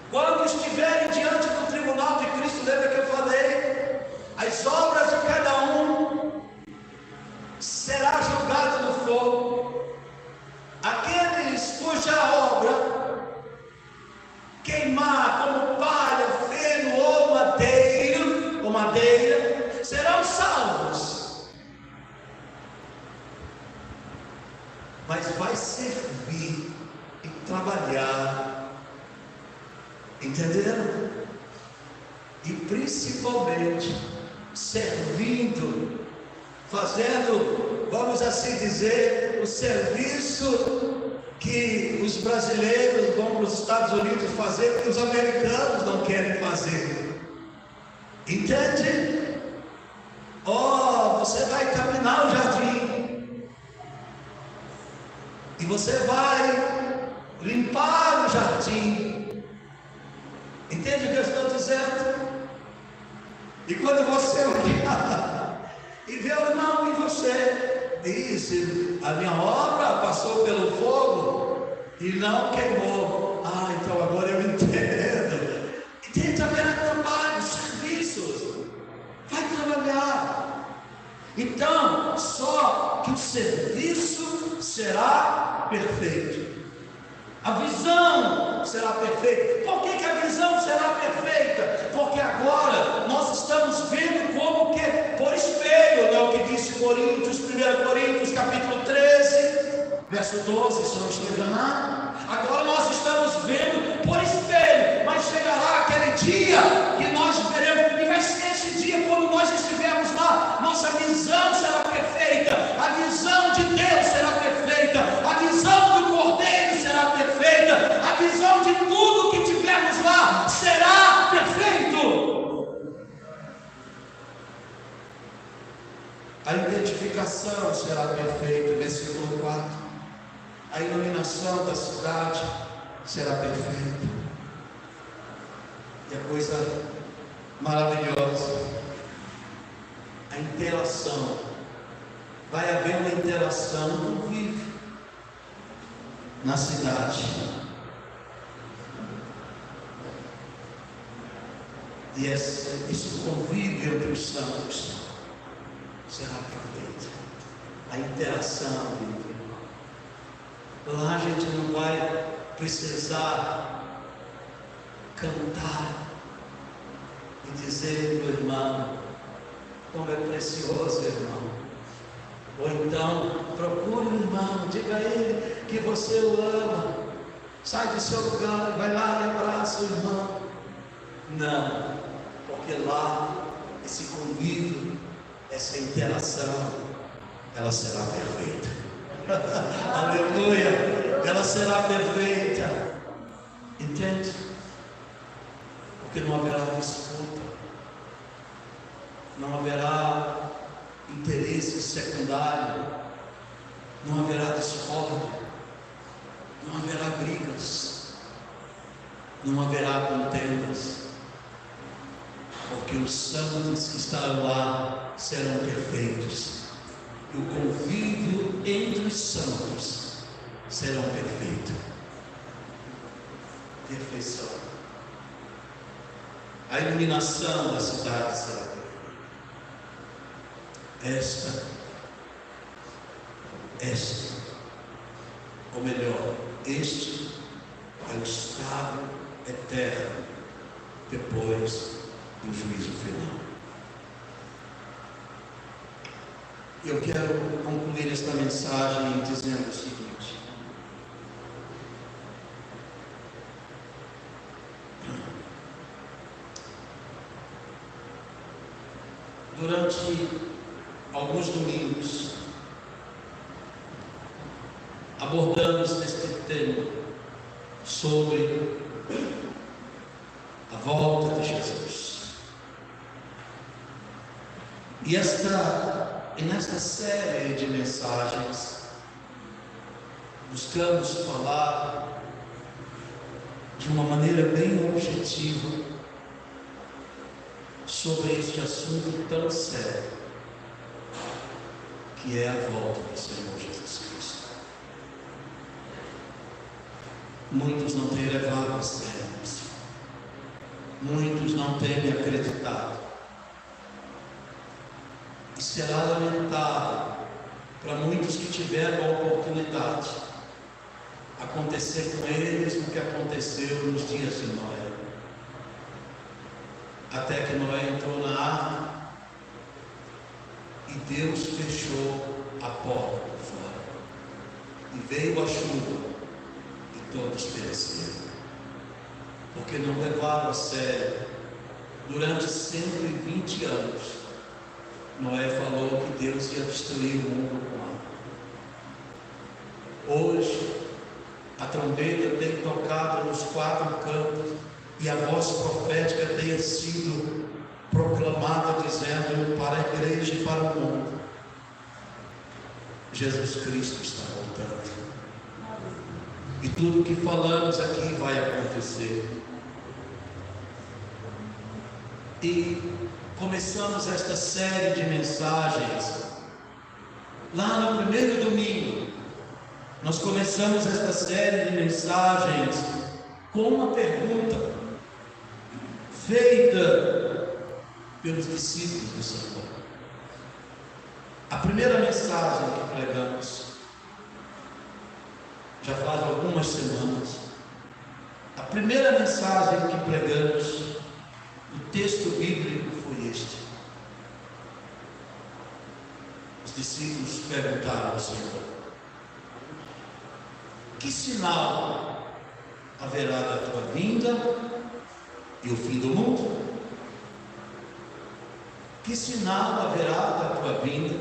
Speaker 1: quando estiverem diante do tribunal de Cristo, lembra que eu falei? As obras de cada um será julgado no fogo. Aqueles cuja obra queimar como palha, feno ou madeira, mas vai servir e trabalhar, entenderam? E principalmente servindo, fazendo, vamos assim dizer, o serviço que os brasileiros vão para os Estados Unidos fazer, que os americanos não querem fazer, entende? Você vai caminhar o jardim, e você vai limpar o jardim, entende o que eu estou dizendo? E quando você olhar e ver o irmão em você, diz: a minha obra passou pelo fogo e não queimou. Então agora eu entendo. Entende? Haverá trabalho, serviços, vai trabalhar. Então, só que o serviço será perfeito, a visão será perfeita. Por que a visão será perfeita? Porque agora nós estamos vendo como que por espelho, não é o que disse Coríntios, 1 Coríntios capítulo 13, verso 12, se não estou enganado. Agora nós estamos vendo por espelho, mas chegará aquele dia que nós veremos, e vai ser esse dia quando nós estivermos lá, nossa visão será perfeita, a visão de Deus será perfeita, a visão do Cordeiro será perfeita, a visão de tudo que tivermos lá será perfeito. A identificação será perfeita, versículo 4. A iluminação da cidade será perfeita. E a coisa maravilhosa, a interação, vai haver uma interação convívio na cidade. E esse convívio entre os santos será perfeito. A interação. Lá a gente não vai precisar cantar e dizer para o irmão como é precioso, irmão. Ou então procure o irmão, diga a ele que você o ama, sai do seu lugar, vai lá e abraça o irmão. Não, porque lá esse convívio, essa interação, ela será perfeita. Aleluia, ela será perfeita, entende? Porque não haverá disputa, não haverá interesse secundário, não haverá discórdia, não haverá brigas, não haverá contendas, porque os santos que estarão lá serão perfeitos. E o convívio entre os santos serão perfeitos. Perfeição. A iluminação da cidade será perfeita. Ou melhor, este é o estado eterno depois do juízo final. Eu quero concluir esta mensagem dizendo o seguinte: durante alguns domingos abordamos este tema sobre a volta de Jesus. E nesta série de mensagens, buscamos falar de uma maneira bem objetiva sobre este assunto tão sério, que é a volta do Senhor Jesus Cristo. Muitos não têm levado a sério, muitos não têm acreditado. E será lamentável para muitos que tiveram a oportunidade acontecer com eles o que aconteceu nos dias de Noé. Até que Noé entrou na arca e Deus fechou a porta por fora. e veio a chuva, e todos pereceram, porque não levaram a sério. Durante 120 anos, Noé falou que Deus ia destruir o mundo com água. Hoje, a trombeta tem tocado nos 4 cantos e a voz profética tem sido proclamada, dizendo para a igreja e para o mundo: Jesus Cristo está voltando. E tudo que falamos aqui vai acontecer. E começamos esta série de mensagens lá no primeiro domingo. Nós começamos esta série de mensagens com uma pergunta feita pelos discípulos do Senhor. A primeira mensagem que pregamos já faz algumas semanas. A primeira mensagem que pregamos, o texto bíblico foi este. Os discípulos perguntaram ao Senhor: que sinal haverá da tua vinda e o fim do mundo? Que sinal haverá da tua vinda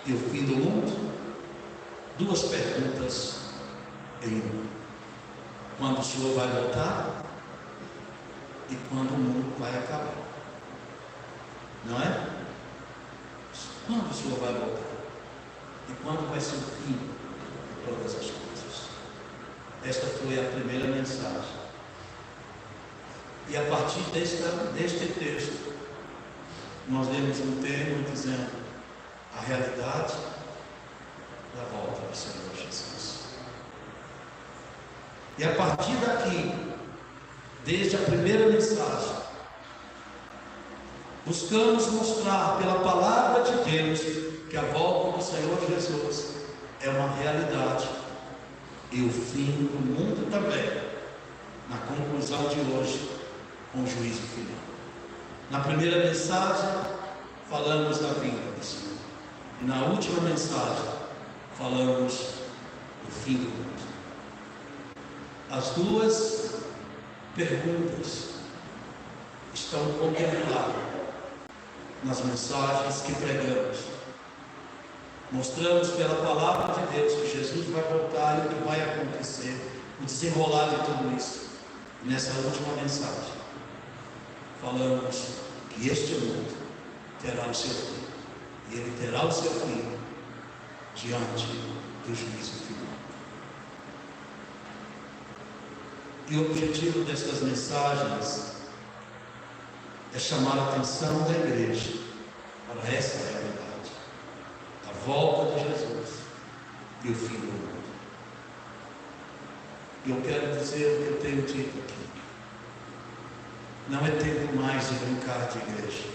Speaker 1: e o fim do mundo? 2 perguntas em uma. Quando o Senhor vai voltar e quando o mundo vai acabar? Não é? Quando o Senhor vai voltar e quando vai ser o fim de todas as coisas? Esta foi a primeira mensagem. E a partir deste texto, nós demos um termo dizendo a realidade da volta do Senhor Jesus. E a partir daqui, desde a primeira mensagem, buscamos mostrar pela palavra de Deus que a volta do Senhor Jesus é uma realidade e o fim do mundo também, na conclusão de hoje, com o juízo final. Na primeira mensagem, falamos da vinda do Senhor. E na última mensagem, falamos do fim do mundo. As 2 perguntas estão contempladas nas mensagens que pregamos. Mostramos pela palavra de Deus que Jesus vai voltar e o que vai acontecer, o desenrolar de tudo isso. E nessa última mensagem, falamos que este mundo terá o seu fim, e ele terá o seu fim diante do juízo final. E o objetivo destas mensagens é chamar a atenção da igreja para essa realidade, a volta de Jesus e o fim do mundo. E eu quero dizer o que eu tenho dito aqui: não é tempo mais de brincar de igreja,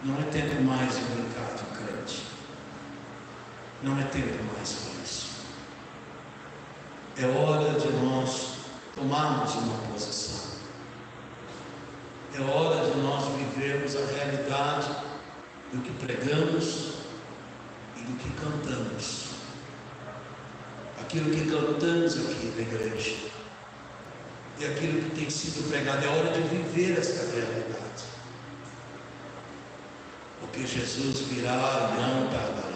Speaker 1: não é tempo mais de brincar de crente, não é tempo mais para isso. É hora de nós tomarmos uma posição. É hora de nós vivermos a realidade do que pregamos e do que cantamos. Aquilo que cantamos aqui na igreja e aquilo que tem sido pregado, é hora de viver esta realidade. Porque Jesus virá e não tardará.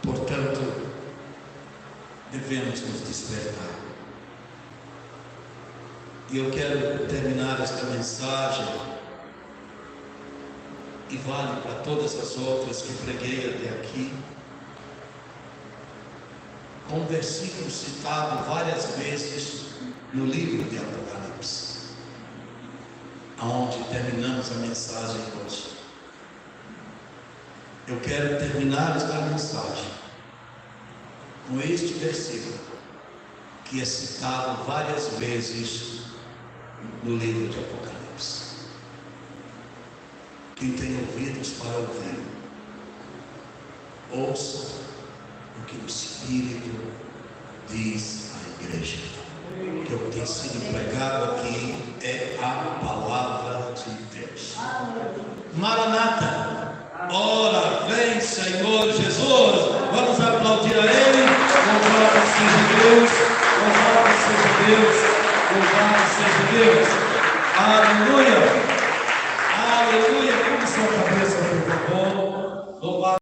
Speaker 1: Portanto, devemos nos despertar. E eu quero terminar esta mensagem, e vale para todas as outras que preguei até aqui, com um versículo citado várias vezes no livro de Apocalipse, aonde terminamos a mensagem hoje. Eu quero terminar esta mensagem com este versículo, que é citado várias vezes no livro de Apocalipse. Quem tem ouvidos para ouvir, ouça o que o Espírito diz à igreja. Que o que tem sido pregado aqui é a palavra de Deus. Maranata, Ora, vem Senhor Jesus, vamos aplaudir a Ele.